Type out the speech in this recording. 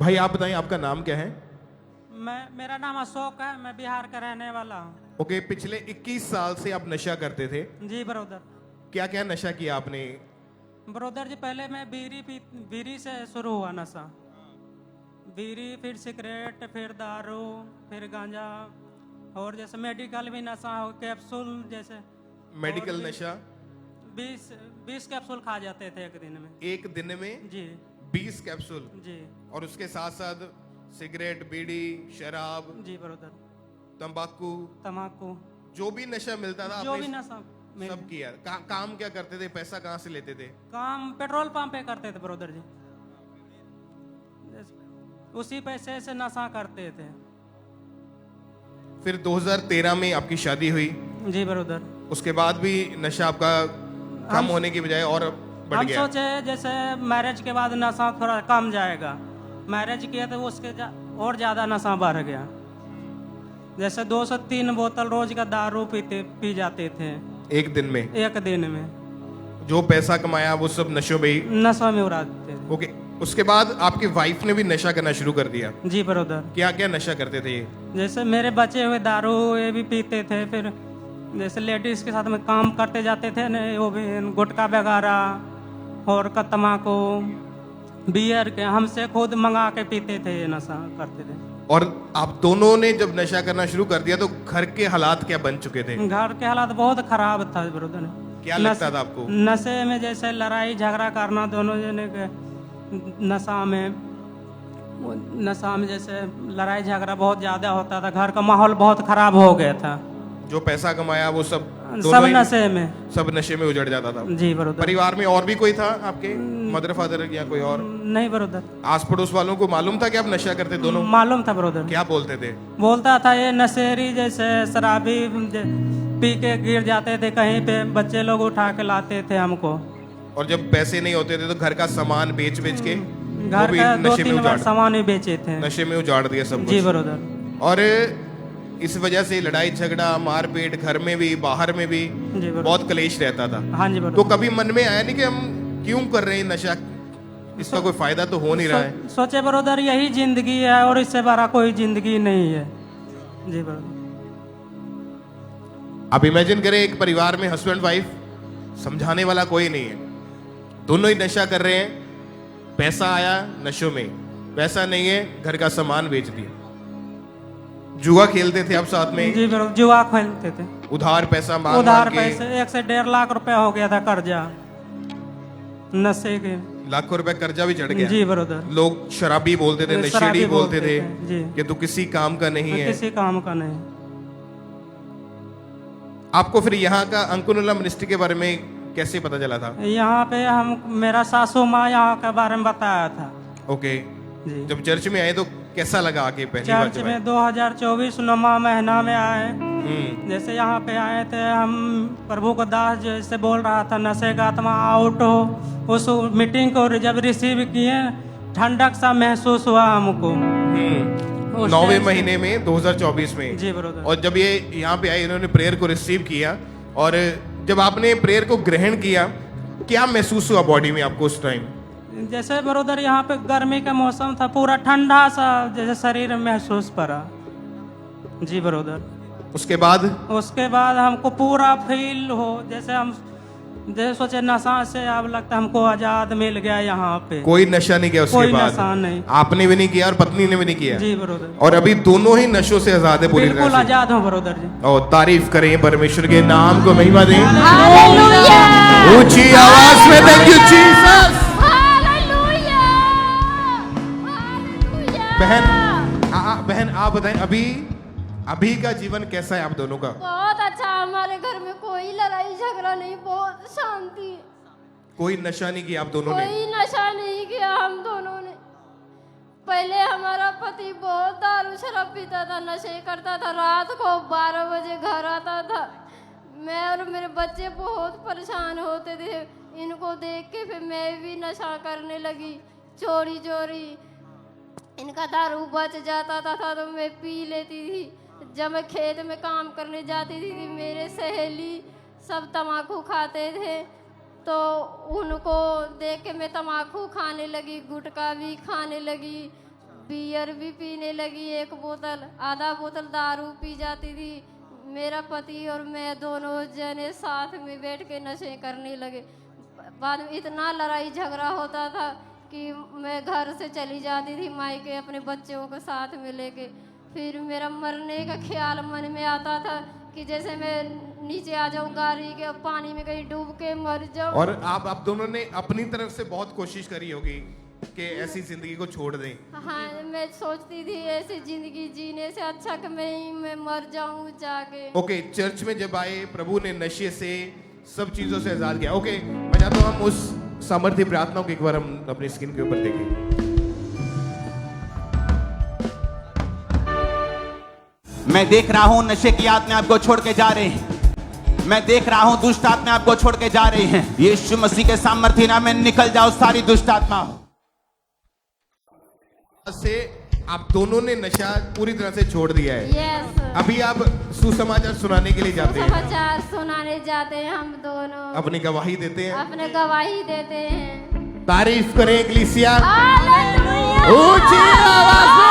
भाई आप बताएं, आपका नाम क्या है? मेरा नाम अशोक है, मैं बिहार का रहने वाला हूँ। ओके, पिछले 21 साल से आप नशा करते थे। जी ब्रदर। क्या क्या नशा किया आपने? ब्रदर जी पहले मैं बीड़ी से शुरू हुआ नशा। बीड़ी, फिर सिगरेट, फिर दारू, फिर गांजा, और जैसे मेडिकल भी नशा हो, कैप्सूल जैसे। मेडिकल नशा? 20 कैप्सूल खा जाते थे एक दिन में। एक दिन में जी 20 कैप्सूल? जी और उसके साथ साथ सिगरेट, बीड़ी, शराब, जी ब्रदर। तंबाकू, तम्बाकू, जो भी नशा मिलता था जो भी आपने नशा सब किया। काम क्या करते थे? पैसा कहाँ से लेते थे? काम पेट्रोल पंप पे करते थे ब्रदर जी। उसी पैसे से नशा करते थे। फिर 2013 में आपकी शादी हुई। जी ब्रदर। उसके बाद भी नशा आपका कम होने की बजाय और बढ़ हम गया। सोचे जैसे मैरिज के बाद नशा थोड़ा कम जाएगा, मैरिज किया तो उसके और ज़्यादा नशा बढ़ गया। जैसे 2 से 3 बोतल रोज का दारू पी जाते थे एक दिन में? एक दिन में। जो पैसा कमाया वो सब नशों में ही? नशा में उड़ा देते थे। ओके, उसके बाद आपकी वाइफ ने भी नशा करना शुरू कर दिया। जी ब्रदर। क्या क्या नशा करते थे ये? जैसे मेरे बचे हुए दारू ये भी पीते थे। फिर जैसे लेडीज के साथ में काम करते जाते थे न, वो भी गुटखा वगैरह और का तम्बाकू, बियर के हमसे खुद मंगा के पीते थे, ये नशा करते थे। और आप दोनों ने जब नशा करना शुरू कर दिया तो घर के हालात क्या बन चुके थे? घर के हालात बहुत खराब था ब्रदर। क्या लगता था आपको? नशे में जैसे लड़ाई झगड़ा करना दोनों जने के, नशा में जैसे लड़ाई झगड़ा बहुत ज्यादा होता था। घर का माहौल बहुत खराब हो गया था। जो पैसा कमाया वो सब नशे में, सब नशे में उजड़ जाता था। जी ब्रदर। परिवार में और भी कोई था आपके? मदर फादर या कोई और? नहीं ब्रदर। आस पड़ोस वालों को मालूम था कि आप नशा करते दोनों? मालूम था ब्रदर। क्या बोलते थे? बोलता था ये नशेरी, जैसे शराबी पी के गिर जाते थे कहीं पे, बच्चे लोग उठा के लाते थे हमको। और जब पैसे नहीं होते थे तो घर का सामान बेच बेच के घर का 2-3 बार सामान भी बेचे थे। नशे में उजाड़ दिया सब कुछ। जी ब्रदर। और इस वजह से लड़ाई झगड़ा, मारपीट, घर में भी बाहर में भी बहुत कलेश रहता था। हाँ जी ब्रदर। तो कभी मन में आया नहीं कि हम क्यों कर रहे हैं नशा, इसका कोई फायदा तो हो नहीं रहा है? सोचे ब्रदर यही जिंदगी है और इससे बड़ा कोई जिंदगी नहीं है। जी ब्रदर। आप इमेजिन करें, एक परिवार में हस्बैंड वाइफ, समझाने वाला कोई नहीं है, दोनों ही नशा कर रहे हैं। पैसा आया नशों में, पैसा नहीं है घर का सामान बेच दिया। जुआ खेलते थे आप साथ में? जी ब्रदर, जुआ खेलते थे। उधार पैसा मांग उधार मांग के पैसे 1 से 1.5 लाख रुपया हो गया था कर्जा नशे के। लाखों रुपए कर्जा भी चढ़ गया। जी ब्रदर। लोग शराबी बोलते थे, नशेड़ी बोलते थे जी, कि तू किसी काम का नहीं है। किसी काम का नहीं। आपको फिर यहाँ का अंकुरउल्ला मिनिस्ट्री के बारे में कैसे पता चला था? यहाँ पे हम, मेरा सासू माँ यहाँ के बारे में बताया था। ओके जी। जब चर्च में आए तो कैसा लगा आके पहली बार? चर्च में 2024 9वां महीना में आए। जैसे यहाँ पे आए थे हम, प्रभु को दास जैसे बोल रहा था नशे का आत्मा आउट हो। उस मीटिंग को जब रिसीव किए, ठंडक सा महसूस हुआ हमको 9वें महीने में 2024 में। जी ब्रदर। और जब ये यहाँ पे आए, इन्होंने प्रेयर को रिसीव किया, और जब आपने प्रेयर को ग्रहण किया, क्या महसूस हुआ बॉडी में आपको उस टाइम? जैसे ब्रदर यहाँ पे गर्मी का मौसम था, पूरा ठंडा सा जैसे शरीर में महसूस पड़ा। जी ब्रदर। उसके बाद हमको पूरा फील हो जैसे हम जैसे सोचे नशा से अब लगता हमको आजाद मिल गया। यहाँ पे कोई नशा नहीं किया उसके कोई बाद? नशा नहीं। आपने भी नहीं किया और पत्नी ने भी नहीं किया? जी ब्रदर। और अभी दोनों ही नशों से आजाद है पूरी तरह बिल्कुल से? आजाद हो ब्रदर जी। और तारीफ करें परमेश्वर के नाम को, महिमा दें हालेलुया। ऊंची आवाज में। Thank you Jesus. हालेलुया। बहन आप बताएं, अभी का जीवन कैसा है आप दोनों का? बहुत अच्छा। हमारे घर में कोई लड़ाई झगड़ा नहीं, बहुत शांति। कोई नशा नहीं किया आप दोनों ने? कोई नशा नहीं किया हम दोनों ने। पहले हमारा पति बहुत दारू शराब पीता था, नशे करता था, रात को 12 बजे घर आता था। मैं और मेरे बच्चे बहुत परेशान होते थे इनको देख के। फिर मैं भी नशा करने लगी, चोरी चोरी। इनका दारू बच जाता था तो मैं पी लेती थी। जब मैं खेत में काम करने जाती थी, मेरे सहेली सब तम्बाकू खाते थे, तो उनको देख के मैं तम्बाकू खाने लगी, गुटखा भी खाने लगी। बियर भी पीने लगी, एक बोतल आधा बोतल दारू पी जाती थी। मेरा पति और मैं दोनों जने साथ में बैठ के नशे करने लगे। बाद में इतना लड़ाई झगड़ा होता था कि मैं घर से चली जाती थी मायके अपने बच्चों को साथ में लेके। फिर मेरा मरने का ख्याल मन में आता था कि जैसे मैं नीचे आ जाऊं गाड़ी के, पानी में कहीं डूब के मर जाऊं। और आप दोनों ने अपनी तरफ से बहुत कोशिश करी होगी कि ऐसी जिंदगी को छोड़ दें। हाँ, मैं सोचती थी ऐसी जिंदगी जीने से अच्छा कि मैं मर जाऊं जाके। ओके, चर्च में जब आए, प्रभु ने नशे से सब चीजों से आजाद किया। ओके, मैं चाहता हूँ हम उस सामर्थ्य प्रार्थना को एक बार हम अपनी स्क्रीन के ऊपर देखें। मैं देख रहा हूं नशे की आत्मा आपको छोड़ के जा रही है। मैं देख रहा हूं दुष्ट आत्मा आपको छोड़ के जा रही है। यीशु मसीह के सामर्थ्य नाम में निकल जाओ सारी दुष्ट आत्मा। से आप दोनों ने नशा पूरी तरह से छोड़ दिया है। यस। अभी आप सुसमाचार सुनाने के लिए जाते हैं। समाचार सुनाने जाते हैं हम दोनों, अपनी गवाही देते हैं। अपने गवाही देते हैं। तारीफ करें इक्लीसिया, हालेलुया। ऊंची आवाज में।